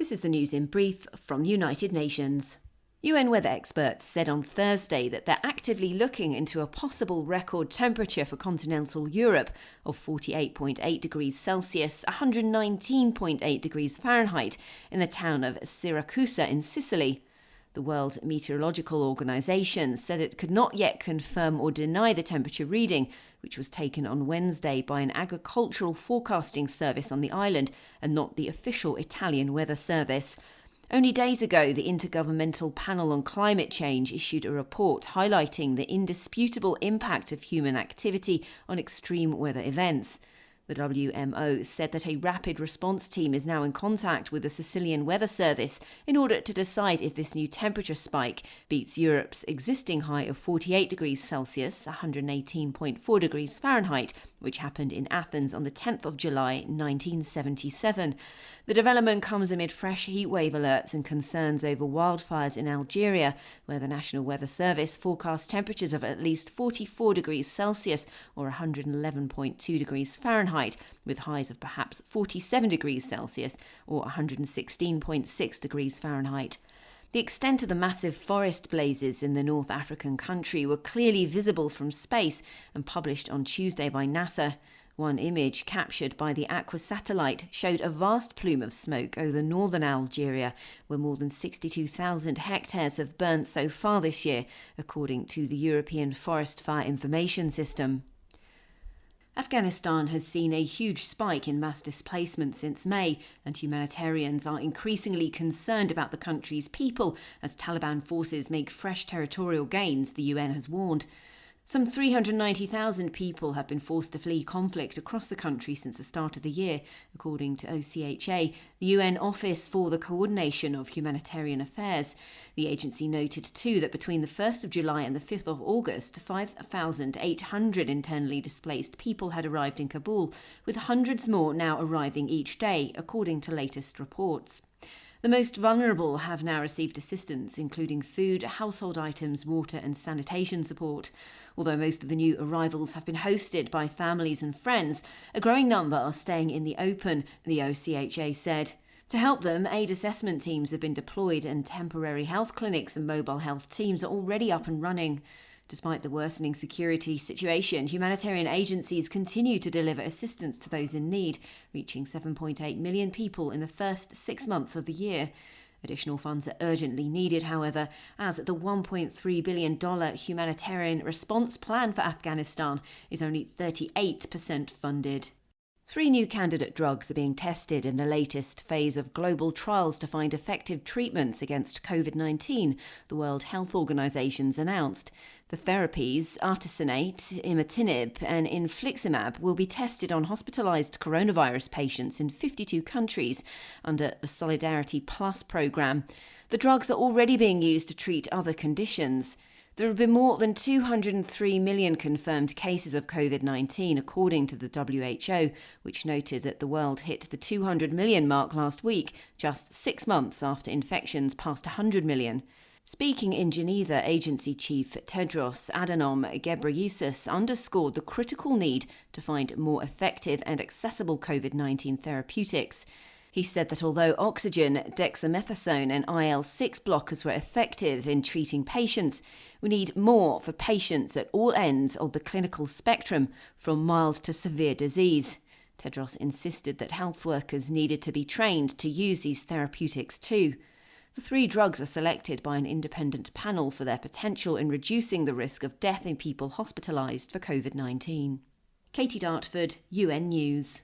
This is the news in brief from the United Nations. UN weather experts said on Thursday that they're actively looking into a possible record temperature for continental Europe of 48.8 degrees Celsius, 119.8 degrees Fahrenheit in the town of Siracusa in Sicily. The World Meteorological Organization said it could not yet confirm or deny the temperature reading, which was taken on Wednesday by an agricultural forecasting service on the island and not the official Italian weather service. Only days ago, the Intergovernmental Panel on Climate Change issued a report highlighting the indisputable impact of human activity on extreme weather events. The WMO said that a rapid response team is now in contact with the Sicilian Weather Service in order to decide if this new temperature spike beats Europe's existing high of 48 degrees Celsius, 118.4 degrees Fahrenheit, which happened in Athens on the 10th of July 1977. The development comes amid fresh heatwave alerts and concerns over wildfires in Algeria, where the National Weather Service forecast temperatures of at least 44 degrees Celsius or 111.2 degrees Fahrenheit, with highs of perhaps 47 degrees Celsius or 116.6 degrees Fahrenheit. The extent of the massive forest blazes in the North African country were clearly visible from space and published on Tuesday by NASA. One image captured by the Aqua satellite showed a vast plume of smoke over northern Algeria, where more than 62,000 hectares have burned so far this year, according to the European Forest Fire Information System. Afghanistan has seen a huge spike in mass displacement since May, and humanitarians are increasingly concerned about the country's people as Taliban forces make fresh territorial gains, the UN has warned. Some 390,000 people have been forced to flee conflict across the country since the start of the year, according to OCHA, the UN Office for the Coordination of Humanitarian Affairs. The agency noted too that between the 1st of July and the 5th of August, 5,800 internally displaced people had arrived in Kabul, with hundreds more now arriving each day, according to latest reports. The most vulnerable have now received assistance, including food, household items, water and sanitation support. Although most of the new arrivals have been hosted by families and friends, a growing number are staying in the open, the OCHA said. To help them, aid assessment teams have been deployed and temporary health clinics and mobile health teams are already up and running. Despite the worsening security situation, humanitarian agencies continue to deliver assistance to those in need, reaching 7.8 million people in the first 6 months of the year. Additional funds are urgently needed, however, as the $1.3 billion humanitarian response plan for Afghanistan is only 38% funded. 3 new candidate drugs are being tested in the latest phase of global trials to find effective treatments against COVID-19, the World Health Organization's announced. The therapies, artesunate, imatinib and infliximab, will be tested on hospitalized coronavirus patients in 52 countries under the Solidarity Plus program. The drugs are already being used to treat other conditions. There have been more than 203 million confirmed cases of COVID-19, according to the WHO, which noted that the world hit the 200 million mark last week, just 6 months after infections passed 100 million. Speaking in Geneva, agency chief Tedros Adhanom Ghebreyesus underscored the critical need to find more effective and accessible COVID-19 therapeutics. He said that although oxygen, dexamethasone and IL-6 blockers were effective in treating patients, we need more for patients at all ends of the clinical spectrum, from mild to severe disease. Tedros insisted that health workers needed to be trained to use these therapeutics too. The 3 drugs were selected by an independent panel for their potential in reducing the risk of death in people hospitalised for COVID-19. Katie Dartford, UN News.